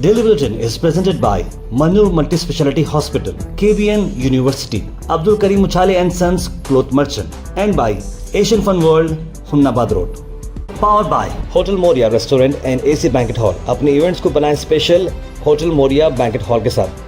Daily Bulletin is presented by Manur Multi-Speciality Hospital, KBN University, Abdul Karim Uchale and Sons Cloth Merchant, and by Asian Fun World, Humnabad Road. Powered by Hotel Moria Restaurant and AC Banquet Hall. अपने events को बनाएं special hotel Moriya banquet hall के साथ।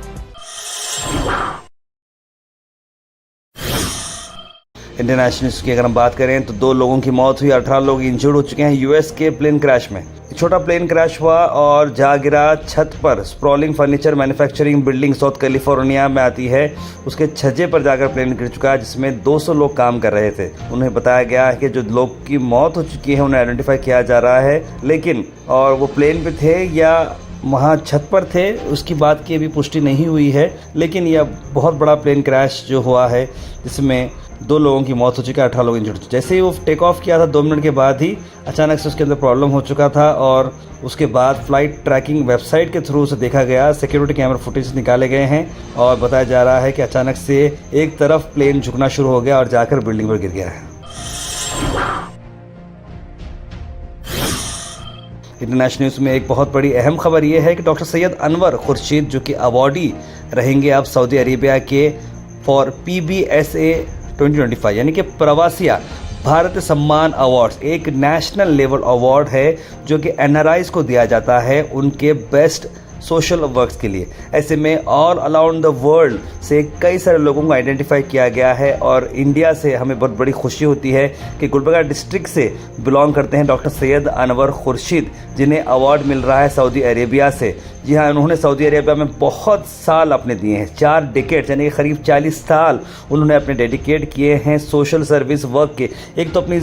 International news की अगर हम बात करें तो 2 लोगों की मौत हुई, 18 लोग इंजर्ड हो चुके हैं यूएस के प्लेन क्रैश में। छोटा प्लेन क्रैश हुआ और जा गिरा छत पर। Sprawling furniture manufacturing building south California में आती है, उसके छज्जे पर जाकर प्लेन गिर चुका है जिसमें 200 लोग काम कर रहे थे। उन्हें बताया गया है कि जो लोग की मौत हो चुकी है उन्हें आइडेंटिफाई किया जा रहा है, लेकिन और वो प्लेन पे थे या वहाँ छत पर थे उसकी बात की अभी पुष्टि नहीं हुई है। लेकिन यह बहुत बड़ा प्लेन क्रैश जो हुआ है जिसमें 2 लोगों की मौत हो चुकी है, 18 लोग इंजर्ड। जैसे ही वो टेक ऑफ किया था 2 मिनट के बाद ही अचानक से उसके अंदर प्रॉब्लम हो चुका था और उसके बाद फ्लाइट ट्रैकिंग वेबसाइट के थ्रू से देखा गया, सिक्योरिटी कैमरा फुटेज निकाले गए हैं और बताया जा रहा है कि अचानक से एक तरफ प्लेन झुकना शुरू हो गया और जाकर बिल्डिंग पर गिर गया है। इंटरनेशनल न्यूज़ में एक बहुत बड़ी अहम खबर यह है कि डॉक्टर सैयद अनवर खुर्शीद जो कि अवार्डी रहेंगे अब सऊदी अरेबिया के फॉर PBSA 2025 यानी कि प्रवासिया भारत सम्मान अवार्ड्स, एक नेशनल लेवल अवार्ड है जो कि NRIs को दिया जाता है उनके बेस्ट सोशल वर्क्स के लिए। ऐसे में ऑल अराउंड द वर्ल्ड से कई सारे लोगों को आइडेंटिफाई किया गया है और इंडिया से हमें बहुत बड़ी खुशी होती है कि गुलबर्गा डिस्ट्रिक्ट से बिलोंग करते हैं डॉक्टर सैयद अनवर खुर्शीद, जिन्हें अवार्ड मिल रहा है सऊदी अरेबिया से। जी हाँ, उन्होंने सऊदी अरेबिया में बहुत साल अपने दिए हैं, 4 डिकेड यानी कि करीब 40 साल उन्होंने अपने डेडिकेट किए हैं सोशल सर्विस वर्क के। एक तो अपनी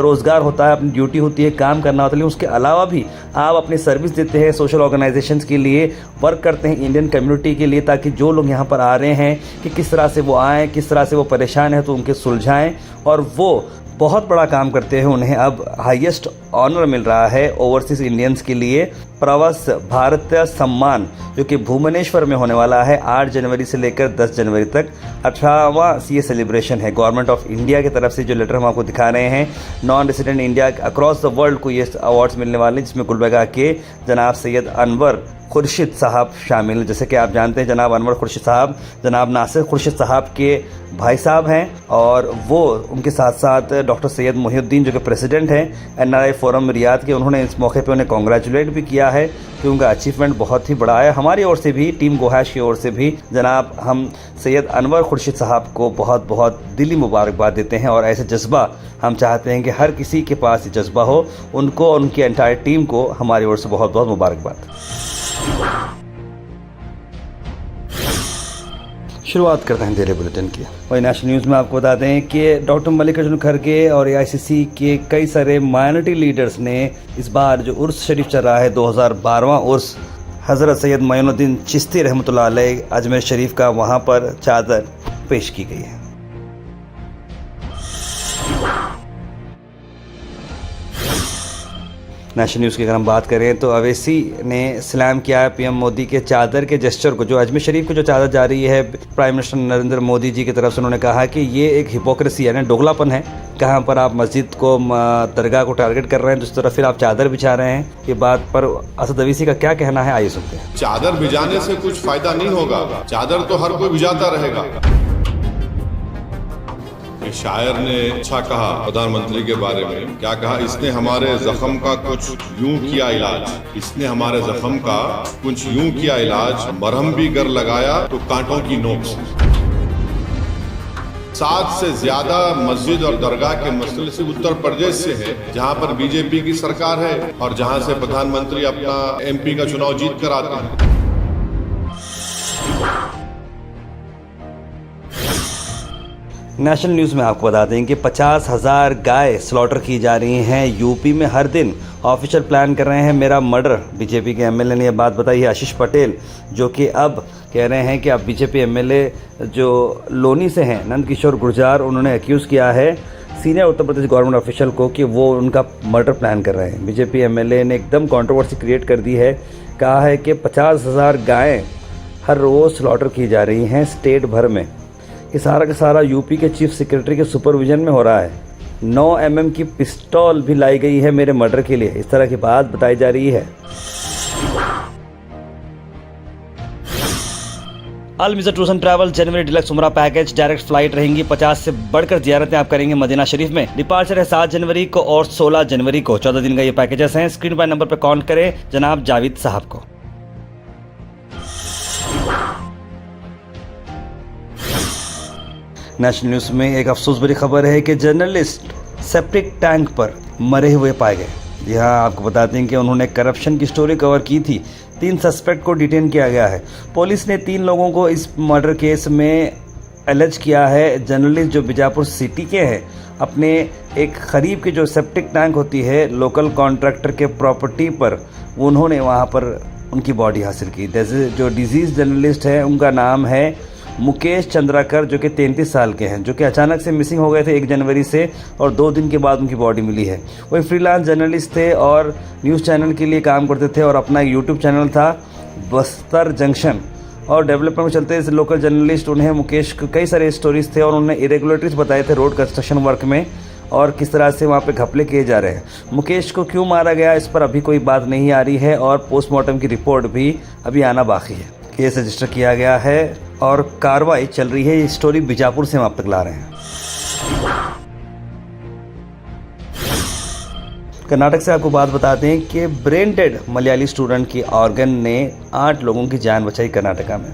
रोज़गार होता है, अपनी ड्यूटी होती है, काम करना होता है, लेकिन उसके अलावा भी आप अपनी सर्विस देते हैं सोशल ऑर्गेनाइजेशंस के लिए, वर्क करते हैं इंडियन कम्युनिटी के लिए, ताकि जो लोग यहाँ पर आ रहे हैं कि किस तरह से वो आएँ, किस तरह से वो परेशान हैं तो उनके सुलझाएँ। और वो बहुत बड़ा काम करते हैं, उन्हें अब हाईएस्ट ऑनर मिल रहा है ओवरसीज़ इंडियंस के लिए, प्रवास भारत सम्मान, जो कि भुवनेश्वर में होने वाला है 8 जनवरी से लेकर 10 जनवरी तक। 18वां ये सेलिब्रेशन है गवर्नमेंट ऑफ इंडिया की तरफ से। जो लेटर हम आपको दिखा रहे हैं, non resident India across the world को ये अवार्ड्स मिलने वाले हैं, जिसमें गुलबर्गा के जनाब सैयद अनवर खुर्शीद साहब शामिल हैं। जैसे कि आप जानते हैं जनाब अनवर खुर्शीद साहब जनाब नासिर खुर्शीद साहब के भाई साहब हैं और वो उनके साथ साथ डॉक्टर सैयद मोहिउद्दीन जो कि प्रेसिडेंट हैं NRI फोरम रियाद के, उन्होंने इस मौके पे उन्हें कॉन्ग्रेचुलेट भी किया है कि उनका अचीवमेंट बहुत ही बड़ा है। हमारी ओर से भी, टीम गोहैश की ओर से भी जनाब हम सैयद अनवर खुर्शीद साहब को बहुत बहुत दिली मुबारकबाद देते हैं और ऐसे जज्बा हम चाहते हैं कि हर किसी के पास ये जज्बा हो। उनको और उनकी एंटायर टीम को हमारी ओर से बहुत बहुत मुबारकबाद। शुरुआत करते हैं डेली बुलेटिन की। वही नेशनल न्यूज़ में आपको बता दें कि डॉक्टर मल्लिकार्जुन खड़गे और AICC के कई सारे माइनॉरिटी लीडर्स ने इस बार जो उर्स शरीफ चल रहा है 2012वां उर्स हज़रत सैयद मोइनुद्दीन चिश्ती रहमतुल्लाह अलैह अजमेर शरीफ का, वहाँ पर चादर पेश की गई है। नेशनल न्यूज़ की अगर हम बात करें तो अवैसी ने सलाम किया है PM मोदी के चादर के जेस्चर को। जो अजमेर शरीफ को जो चादर जा रही है प्राइम मिनिस्टर नरेंद्र मोदी जी की तरफ से, उन्होंने कहा कि ये एक हिपोक्रेसी यानी दोगलापन है। कहाँ पर आप मस्जिद को, दरगाह को टारगेट कर रहे हैं, दूसरी तरफ फिर आप चादर बिछा रहे हैं। ये बात पर असद अवैसी का क्या कहना है, आइए सुनते हैं। चादर बिछाने से कुछ फायदा नहीं होगा, चादर तो हर कोई बिछाता रहेगा। शायर ने अच्छा कहा प्रधानमंत्री के बारे में, क्या कहा, इसने हमारे जख्म का कुछ यूं किया इलाज, इसने हमारे जख्म का कुछ यूं किया इलाज, मरहम भी गर लगाया तो कांटों की नोक से। 7 से ज्यादा मस्जिद और दरगाह के मसले सिर्फ उत्तर प्रदेश से है, जहां पर BJP की सरकार है और जहां से प्रधानमंत्री अपना MP का चुनाव जीत कर आते हैं। नेशनल न्यूज़ में आपको बता दें कि 50,000 गाय स्लॉटर की जा रही हैं यूपी में हर दिन। ऑफिशियल प्लान कर रहे हैं मेरा मर्डर। बीजेपी के MLA ने यह बात बताई है, आशीष पटेल, जो कि अब कह रहे हैं कि अब बीजेपी MLA जो लोनी से हैं नंद किशोर गुर्जार, उन्होंने एक्यूज़ किया है senior Uttar Pradesh government official को कि वो उनका मर्डर प्लान कर रहे हैं। बीजेपी MLA ने एकदम कंट्रोवर्सी क्रिएट कर दी है, कहा है कि 50,000 गायें हर रोज़ स्लॉटर की जा रही हैं स्टेट भर में। ये सारा का सारा यूपी के चीफ सेक्रेटरी के सुपरविजन में हो रहा है। 9 mm की पिस्तौल भी लाई गई है मेरे मर्डर के लिए, इस तरह की बात बताई जा रही है। Al Mizar tours and travel जनवरी डिलक्स उमरा पैकेज डायरेक्ट फ्लाइट रहेंगी। 50 से बढ़कर ज़ियारतें आप करेंगे मदीना शरीफ में। डिपार्चर है 7 जनवरी को और 16 जनवरी को। 14 दिन का ये पैकेजेस हैं। स्क्रीन पर नंबर पर कॉन्ट करें जनाब जावेद साहब को। नेशनल न्यूज़ में एक अफसोस भरी खबर है कि जर्नलिस्ट सेप्टिक टैंक पर मरे हुए पाए गए। यहाँ आपको बताते हैं कि उन्होंने करप्शन की स्टोरी कवर की थी। 3 सस्पेक्ट को डिटेन किया गया है। पुलिस ने 3 लोगों को इस मर्डर केस में एलिज किया है। जर्नलिस्ट जो बीजापुर सिटी के हैं, अपने एक करीब की जो सेप्टिक टैंक होती है लोकल कॉन्ट्रैक्टर के प्रॉपर्टी पर, उन्होंने वहाँ पर उनकी बॉडी हासिल की। जैसे जो डिजीज़ जर्नलिस्ट है उनका नाम है मुकेश चंद्राकर, जो कि 33 साल के हैं, जो कि अचानक से मिसिंग हो गए थे 1 जनवरी से और 2 दिन के बाद उनकी बॉडी मिली है। वही फ्रीलांस जर्नलिस्ट थे और न्यूज़ चैनल के लिए काम करते थे और अपना यूट्यूब चैनल था बस्तर जंक्शन, और डेवलपमेंट में चलते इस लोकल जर्नलिस्ट उन्हें मुकेश को कई सारे स्टोरीज थे और उन्होंने इरेगुलरिटीज बताए थे रोड कंस्ट्रक्शन वर्क में और किस तरह से वहाँ पे घपले किए जा रहे हैं। मुकेश को क्यों मारा गया इस पर अभी कोई बात नहीं आ रही है और पोस्टमार्टम की रिपोर्ट भी अभी आना बाकी है। केस रजिस्टर किया गया है और कार्रवाई चल रही है। ये स्टोरी बीजापुर से हम आप तक ला रहे हैं। कर्नाटक से आपको बात बताते हैं कि ब्रेन डेड मलयाली स्टूडेंट की ऑर्गन ने 8 लोगों की जान बचाई कर्नाटका में।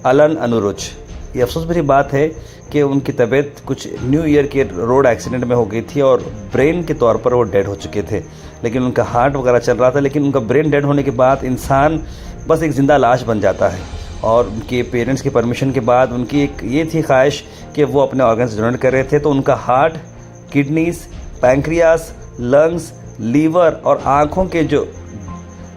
अलन अनुरुज, ये अफसोस भरी बात है कि उनकी तबीयत कुछ न्यू ईयर के रोड एक्सीडेंट में हो गई थी और ब्रेन के तौर पर वो डेड हो चुके थे, लेकिन उनका हार्ट वगैरह चल रहा था। लेकिन उनका ब्रेन डेड होने के बाद इंसान बस एक ज़िंदा लाश बन जाता है और उनके पेरेंट्स की परमिशन के बाद उनकी एक ये थी ख्वाहिश कि वो अपने ऑर्गन्स डोनेट कर रहे थे। तो उनका heart, kidneys, pancreas, lungs, liver और आँखों के जो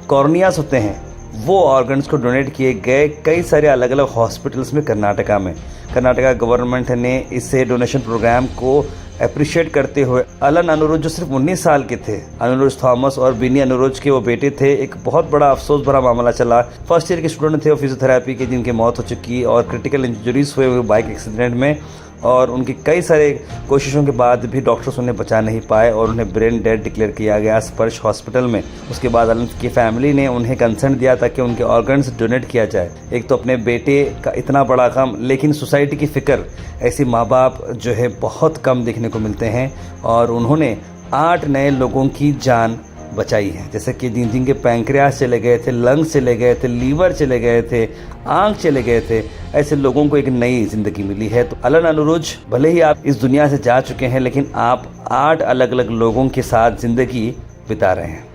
कॉर्नियास होते हैं वो ऑर्गन्स को डोनेट किए गए कई सारे अलग अलग हॉस्पिटल्स में कर्नाटका में। कर्नाटका गवर्नमेंट ने इसे डोनेशन प्रोग्राम को अप्रिशिएट करते हुए अलन अनुरुज, जो सिर्फ 19 साल के थे, अनुरुज थॉमस और बिनी अनुरुज के वो बेटे थे, एक बहुत बड़ा अफसोस भरा मामला चला। फर्स्ट ईयर के स्टूडेंट थे वो फिजियोथेरेपी के, जिनकी मौत हो चुकी और क्रिटिकल इंजरीज हुए बाइक एक्सीडेंट में, और उनकी कई सारे कोशिशों के बाद भी डॉक्टर्स उन्हें बचा नहीं पाए और उन्हें ब्रेन डेड डिक्लेयर किया गया स्पर्श हॉस्पिटल में। उसके बाद अलन की फैमिली ने उन्हें कंसेंट दिया ताकि उनके ऑर्गन्स डोनेट किया जाए। एक तो अपने बेटे का इतना बड़ा गम, लेकिन सोसाइटी की फ़िक्र, ऐसे माँ बाप जो है बहुत कम देखने को मिलते हैं और उन्होंने 8 नए लोगों की जान बचाई है। जैसे कि जिनके पैंक्रियास चले गए थे, लंग्स चले गए थे, लीवर चले गए थे, आँख चले गए थे, ऐसे लोगों को एक नई ज़िंदगी मिली है। तो अलन अनुरुज, भले ही आप इस दुनिया से जा चुके हैं, लेकिन आप 8 अलग अलग लोगों के साथ ज़िंदगी बिता रहे हैं।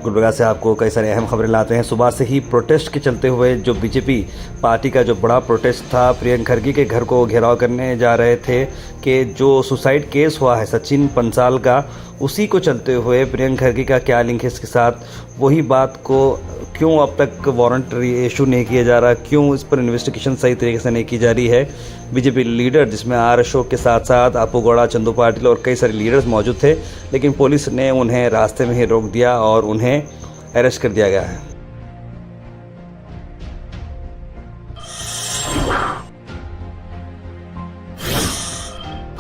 गुलबर्गा से आपको कई सारे अहम खबरें लाते हैं। सुबह से ही प्रोटेस्ट के चलते हुए जो बीजेपी पार्टी का जो बड़ा प्रोटेस्ट था, प्रियंक खरगे के घर को घेराव करने जा रहे थे कि जो सुसाइड केस हुआ है सचिन पंचाल का, उसी को चलते हुए प्रियंक खरगे का क्या लिंक है इसके साथ, वही बात को क्यों अब तक वारंट इशू नहीं किया जा रहा, क्यों इस पर इन्वेस्टिगेशन सही तरीके से नहीं की जा रही है। बीजेपी लीडर जिसमें आर अशोक के साथ साथ आपू गौड़ा, चंदू पाटिल और कई सारे लीडर्स मौजूद थे, लेकिन पुलिस ने उन्हें रास्ते में ही रोक दिया और उन्हें अरेस्ट कर दिया गया है।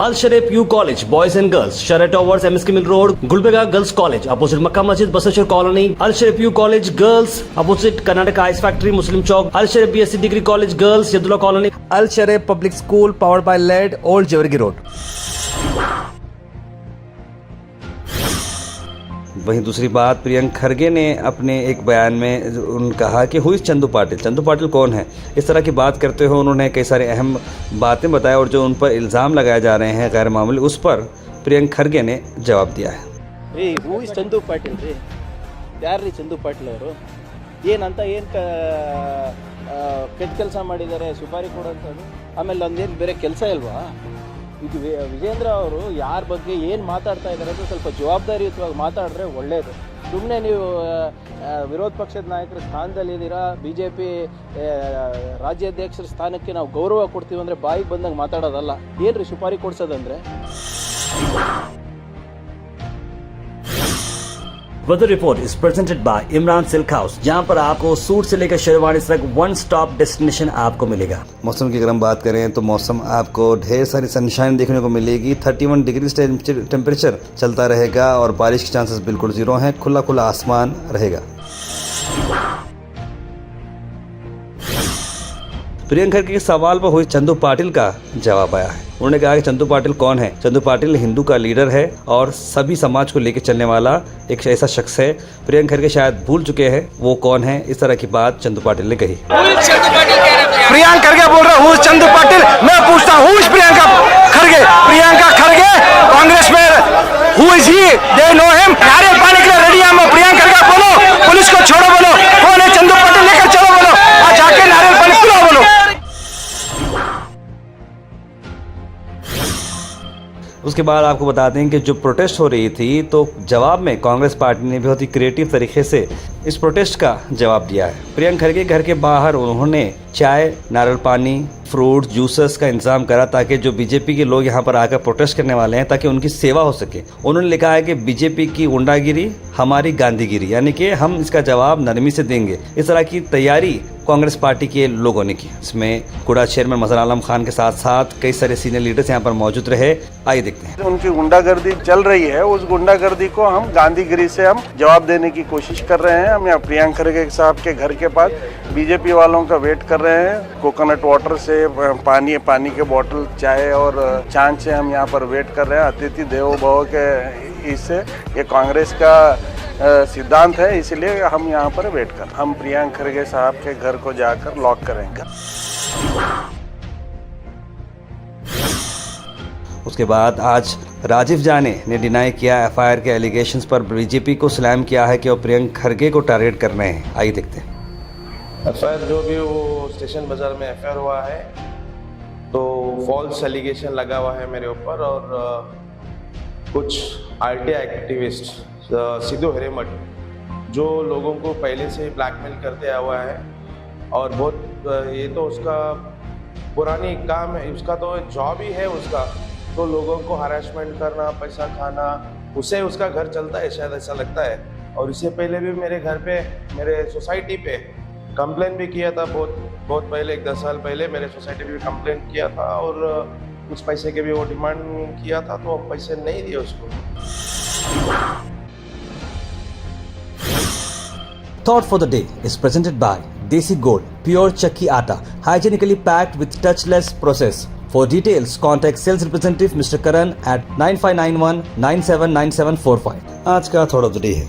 Al Sharif U college boys and girls, शरट towers, MSK mill road, Gulbarga girls college opposite Makka Masjid, Basaveshwar colony. Al Sharif U college girls opposite Karnataka ice factory, Muslim Chowk. Al Sharif BSc degree college girls, Yadulla colony. Al Sharif public school powered by लेड, ओल्ड जेवरगी रोड। वहीं दूसरी बात, प्रियंक खरगे ने अपने एक बयान में कहा कि हुई चंदू पाटिल कौन है, इस तरह की बात करते हुए उन्होंने कई सारे अहम बातें बताए और जो उन पर इल्ज़ाम लगाए जा रहे हैं गैर मामूली, उस पर प्रियंक खरगे ने जवाब दिया है। हू इज चंदू पाटिल ರೀ, ಯಾರ್ರೀ ಚಂದು ಪಾಟೀಲ್ ಅವರು? ಏನಂತ ಕೆಟ್ಟ ಕೆಲಸ ಮಾಡಿದ್ದಾರೆ, ಸುಪಾರಿ ಕೊಡೋಂಥದ್ದು, ಆಮೇಲೆ ಒಂದೇನು ಬೇರೆ ಕೆಲಸ ಇಲ್ವಾ? ಇದು ವಿಜೇಂದ್ರ ಅವರು ಯಾರ ಬಗ್ಗೆ ಏನು ಮಾತಾಡ್ತಾ ಇದ್ದಾರೆ ಅದು ಸ್ವಲ್ಪ ಜವಾಬ್ದಾರಿಯುತವಾಗಿ ಮಾತಾಡಿದ್ರೆ ಒಳ್ಳೆಯದು. ಸುಮ್ಮನೆ ನೀವು ವಿರೋಧ ಪಕ್ಷದ ನಾಯಕರ ಸ್ಥಾನದಲ್ಲಿದ್ದೀರಾ, BJP ರಾಜ್ಯಾಧ್ಯಕ್ಷರ ಸ್ಥಾನಕ್ಕೆ ನಾವು ಗೌರವ ಕೊಡ್ತೀವಿ ಅಂದರೆ ಬಾಯಿಗೆ ಬಂದಂಗೆ ಮಾತಾಡೋದಲ್ಲ. ಏನ್ರಿ ಸುಪಾರಿ ಕೊಡ್ಸೋದಂದ್ರೆ? Weather report is presented by Imran silk house, जहां पर आपको सूट से लेकर शेरवानी तक वन स्टॉप डेस्टिनेशन आपको मिलेगा। मौसम की अगर हम बात करें तो मौसम आपको ढेर सारी सनशाइन देखने को मिलेगी। 31 डिग्री टेम्परेचर चलता रहेगा और बारिश के चांसेस बिल्कुल 0 हैं। खुला आसमान रहेगा। प्रियंका खरगे के सवाल पर हुई चंदू पाटिल का जवाब आया है। उन्होंने कहा कि चंदू पाटिल कौन है। चंदू पाटिल हिंदू का लीडर है और सभी समाज को लेकर चलने वाला एक ऐसा शख्स है। प्रियंका खरगे शायद भूल चुके हैं वो कौन है। इस तरह की बात चंदू पाटिल ने कही। प्रियंका खरगे बोल रहे हूँ चंदू पाटिल, मैं पूछता हूँ प्रियंका खरगे कांग्रेस में who is he, they know him. नारियल पानी के लिए रेडी हम। प्रियंका खरगे बोलो, पुलिस को छोड़ो, बोलो कौन है चंदू पाटिल, लेकर चलो, बोलो और जाके नारियल पानी पिलाओ, बोलो। उसके बाद आपको बता दें कि जो प्रोटेस्ट हो रही थी तो जवाब में कांग्रेस पार्टी ने बहुत ही क्रिएटिव तरीके से इस प्रोटेस्ट का जवाब दिया है। प्रियंका खरगे घर के बाहर उन्होंने चाय, नारियल पानी, फ्रूट, जूसेस का इंतजाम करा ताकि जो बीजेपी के लोग यहाँ पर आकर प्रोटेस्ट करने वाले हैं ताकि उनकी सेवा हो सके। उन्होंने लिखा है कि बीजेपी की गुंडागिरी हमारी गांधीगिरी, यानी कि हम इसका जवाब नरमी से देंगे। इस तरह की तैयारी कांग्रेस पार्टी के लोगों ने की। इसमें कुड़ा चेयरमैन मजहर आलम खान के साथ साथ कई सारे सीनियर लीडर्स यहाँ पर मौजूद रहे। आइए देखते हैं। उनकी गुंडागर्दी चल रही है, उस गुंडागर्दी को हम गांधीगिरी से हम जवाब देने की कोशिश कर रहे हैं। हम यहाँ प्रियंका खरगे साहब के घर के पास बीजेपी वालों का वेट कर रहे हैं। कोकोनट वाटर से पानी के बोतल, चाय और चांद से हम यहाँ पर वेट कर रहे हैं। अतिथि देवो भव के इससे ये कांग्रेस का सिद्धांत है, इसलिए हम यहाँ पर वेट कर। हम प्रियंका खरगे साहब के घर को जाकर लॉक करेंगे। उसके बाद आज राजीव जाने ने डिनाई किया एफआईआर के एलिगेशंस पर बीजेपी को स्लैम किया है कि वो प्रियंका खरगे को टारगेट कर रहे हैं। आइए देखते हैं। एफआईआर जो भी वो स्टेशन बाजार में एफआईआर हुआ है तो फॉल्स एलिगेशन लगा हुआ है मेरे ऊपर और कुछ आरटीआई एक्टिविस्ट सिद्धू हिरेमठ जो लोगों को पहले से ब्लैकमेल करते आया हुआ है और बहुत ये तो उसका पुरानी काम है, उसका तो जॉब ही है उसका, तो लोगों को हरासमेंट करना, पैसा खाना, उससे उसका घर चलता है शायद, ऐसा लगता है। और इससे पहले भी मेरे घर पे, मेरे सोसाइटी पे कंप्लेन भी किया था बहुत पहले, 10 साल पहले मेरे सोसाइटी पे भी कंप्लेन किया था और कुछ पैसे के भी वो डिमांड किया था तो पैसे नहीं दिए उसको। Thought for the day is presented by Desi Gold, pure chakki atta, hygienically packed with touchless process. For details, contact sales representative Mr. Karan at 9591 979745. आज का Thought of the day है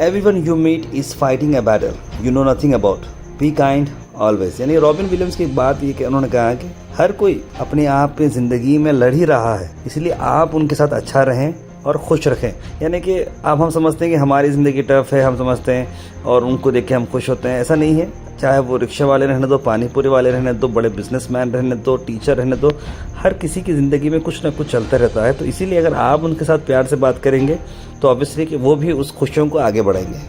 Everyone you meet is fighting a battle you know nothing about. Be kind always. यानी robin Williams की बात ये कि उन्होंने कहा कि हर कोई अपने आप पे ज़िंदगी में लड़ ही रहा है, इसलिए आप उनके साथ अच्छा रहें और खुश रखें। यानी कि अब हम समझते हैं कि हमारी ज़िंदगी टफ है, हम समझते हैं और उनको देख के हम खुश होते हैं, ऐसा नहीं है। चाहे वो रिक्शा वाले रहने दो, पानीपुरी वाले रहने दो, बड़े बिजनेसमैन रहने दो, टीचर रहने दो, हर किसी की ज़िंदगी में कुछ ना कुछ चलता रहता है। तो इसीलिए अगर आप उनके साथ प्यार से बात करेंगे तो ऑब्वियसली कि वो भी उस खुशियों को आगे बढ़ाएंगे।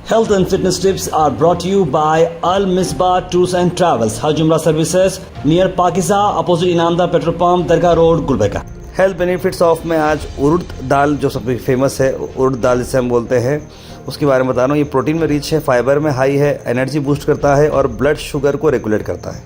Health and fitness tips are brought to you by Al Misbah Tours and Travels, Hajj Umrah Services near Pakiza, opposite Inamdar Petrol Pump, Dargah Road, Gulbarga। Health benefits of में आज उड़द दाल जो सबसे फेमस है, उड़द दाल जिसे हम बोलते हैं, उसके बारे में बता रहा हूँ। ये प्रोटीन में रिच है, फाइबर में हाई है, एनर्जी बूस्ट करता है और ब्लड शुगर को रेगुलेट करता है।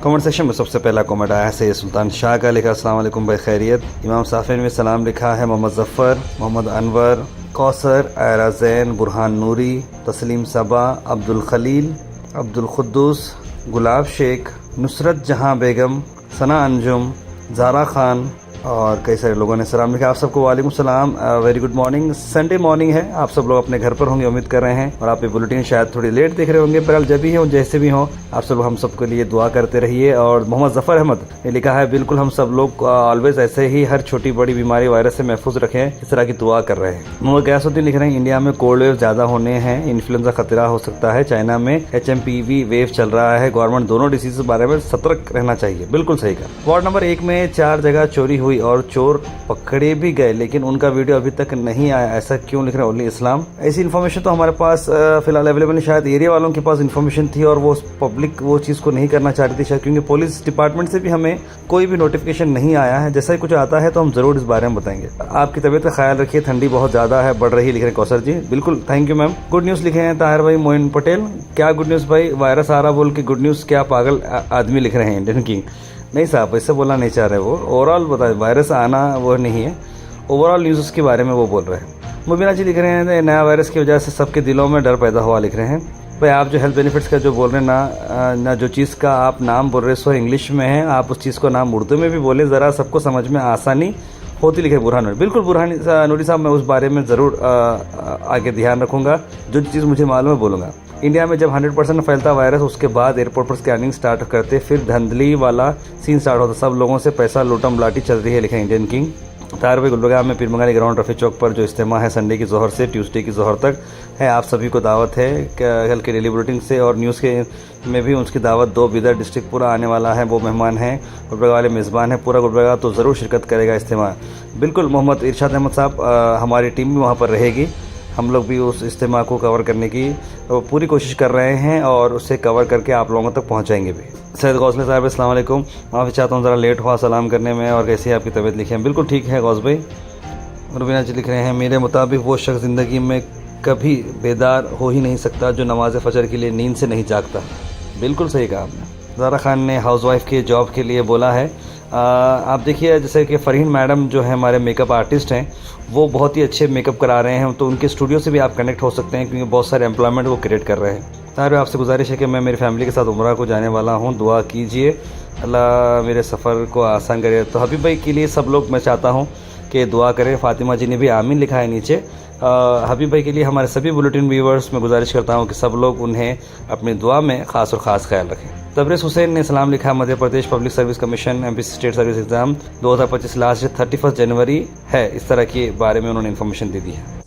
कमेंट सेक्शन में सबसे पहला कमेंट आया है सैयद सुल्तान शाह का, लिखा अस्सलाम वालेकुम भाई खैरियत। इमाम साफिन में सलाम लिखा है मोहम्मद जफ़र, मोहम्मद अनवर, कौसर, आयरा ज़ैन, बुरहान नूरी, तस्लीम सबा, अब्दुल खलील, अब्दुल खुद्दूस, गुलाब शेख, नुसरत जहां बेगम, सना अंजुम, ज़ारा खान और कई सारे लोगों ने सलाम लिखा। आप सबको वालेकुम सलाम, very good morning. Sunday morning है, आप सब लोग अपने घर पर होंगे उम्मीद कर रहे हैं और आप ये बुलेटिन शायद थोड़ी लेट देख रहे होंगे, पर जब भी हो जैसे भी हो आप सब हम सबके लिए दुआ करते रहिए। और मोहम्मद जफ़र अहमद ने लिखा है बिल्कुल हम सब लोग ऑलवेज ऐसे ही हर छोटी बड़ी बीमारी वायरस से महफूज रखें, इस तरह की दुआ कर रहे हैं। मोहम्मद गयासुद्दीन लिख रहे हैं इंडिया में कोल्ड वेव ज़्यादा होने हैं, इन्फ्लुएंजा खतरा हो सकता है, चाइना में HMPV वेव चल रहा है, गवर्नमेंट दोनों डिसीज के बारे में सतर्क रहना चाहिए। बिल्कुल सही कहा। वार्ड नंबर 1 में 4 जगह चोरी हुई और चोर पकड़े भी गए, लेकिन उनका वीडियो अभी तक नहीं आया, ऐसा क्यों लिख रहे हैं ओनली इस्लाम। ऐसी इन्फॉर्मेशन तो हमारे पास फिलहाल अवेलेबल नहीं, शायद एरिया वालों के पास इन्फॉर्मेशन थी और वो पब्लिक वो चीज़ को नहीं करना चाहती थी शायद, क्योंकि पुलिस डिपार्टमेंट से भी हमें कोई भी नोटिफिकेशन नहीं आया है। जैसा ही कुछ आता है तो हम ज़रूर इस बारे में बताएंगे। आपकी तबीयत का ख्याल रखिए, ठंडी बहुत ज़्यादा है, बढ़ रही है, लिख रहे हैं कौसर जी। बिल्कुल, thank you ma'am. Good news लिखे हैं ताहिर भाई मोइन पटेल। क्या गुड न्यूज़ भाई, वायरस आ रहा बोल के गुड न्यूज़, क्या पागल आदमी लिख रहे हैं इंडियन किंग। नहीं साहब, ऐसे बोलना नहीं चाह रहे वो। ओवरऑल बता, वायरस आना वो नहीं है, ओवरऑल न्यूज़ उसके बारे में वो बोल रहे हैं। मुबीना जी लिख रहे हैं नया वायरस की वजह से सबके दिलों में डर पैदा हुआ, लिख रहे हैं। भाई आप जो हेल्थ बेनिफिट्स का जो बोल रहे हैं ना जो चीज़ का आप नाम बोल रहे सो इंग्लिश में है, आप उस चीज़ को नाम उर्दू में भी बोले, ज़रा सबको समझ में आसानी होती, लिखे बुरहान नूरी। बिल्कुल बुरहान नूरी साहब, मैं उस बारे में ज़रूर आगे ध्यान रखूँगा, जो चीज़ मुझे मालूम है बोलूँगा। इंडिया में जब 100% फैलता वायरस, उसके बाद एयरपोर्ट पर स्कैनिंग स्टार्ट करते, फिर धंधली वाला सीन स्टार्ट होता, सब लोगों से पैसा लूटम लाटी चल रही है, लिखा इंडियन किंग। तार भाई गुलबर्गा में पीरमंगानी ग्राउंड रफ़ी चौक पर जो इज्तिमा है संडे की ज़ोहर से ट्यूसडे की ज़ोहर तक है, आप सभी को दावत है। कल के डेली बुलेटिन से और न्यूज़ के में भी उसकी दावत दो। बिदर डिस्ट्रिक्ट पूरा आने वाला है, वो मेहमान हैं, गुलबर्गा वाले मेज़बान हैं, पूरा गुलबर्गा तो ज़रूर शिरकत करेगा इज्तिमा। बिल्कुल मोहम्मद इरशाद अहमद साहब, हमारी टीम भी वहाँ पर रहेगी, हम लोग भी उस इज्तिमा को कवर करने की पूरी कोशिश कर रहे हैं और उसे कवर करके आप लोगों तक पहुँचाएंगे भी। सैयद गौसले साहब अस्सलाम वालेकुम, माफ़ी चाहता हूँ ज़रा लेट हुआ सलाम करने में, और कैसी है आपकी तबीयत, लिखे हैं। बिल्कुल ठीक है गौस भाई। रुबीना जी लिख रहे हैं मेरे मुताबिक वो शख्स ज़िंदगी में कभी बेदार हो ही नहीं सकता जो नमाज फ़जर के लिए नींद से नहीं जागता। बिल्कुल सही कहा आपने। ज़ारा खान ने हाउसवाइफ के जॉब के लिए बोला है। आप देखिए जैसे कि फ़रहीन मैडम जो है हमारे मेकअप आर्टिस्ट हैं, वो बहुत ही अच्छे मेकअप करा रहे हैं, तो उनके स्टूडियो से भी आप कनेक्ट हो सकते हैं क्योंकि बहुत सारे एम्प्लॉयमेंट वो क्रिएट कर रहे हैं। तार आपसे गुजारिश है कि मैं मेरी फैमिली के साथ उम्रा को जाने वाला हूँ, दुआ कीजिए, अल्लाह मेरे सफ़र को आसान करे। तो हबीब भाई के लिए सब लोग मैं चाहता हूँ कि दुआ करें। फ़ातिमा जी ने भी आमीन लिखा है नीचे। हबीब भाई के लिए हमारे सभी बुलेटिन व्यूवर्स में गुजारिश करता हूँ कि सब लोग उन्हें अपनी दुआ में ख़ास और ख़ास ख्याल रखें। तबरेज़ हुसैन ने सलाम लिखा, Madhya Pradesh public service commission MPC state service exam 2025 last 31 जनवरी है, इस तरह के बारे में उन्होंने इन्फॉर्मेशन दे दी है।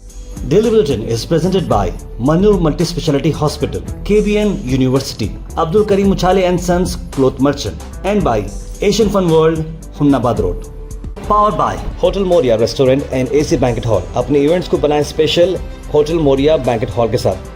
Daily Bulletin is presented by Manur Multi Speciality Hospital, KBN University, Abdul Karim Uchale and Sons Cloth Merchant, and by Asian Fun World, Humnabad Road. Powered by Hotel Moria Restaurant and AC Banquet Hall. अपने events को बनाएं special hotel Moriya banquet hall के साथ।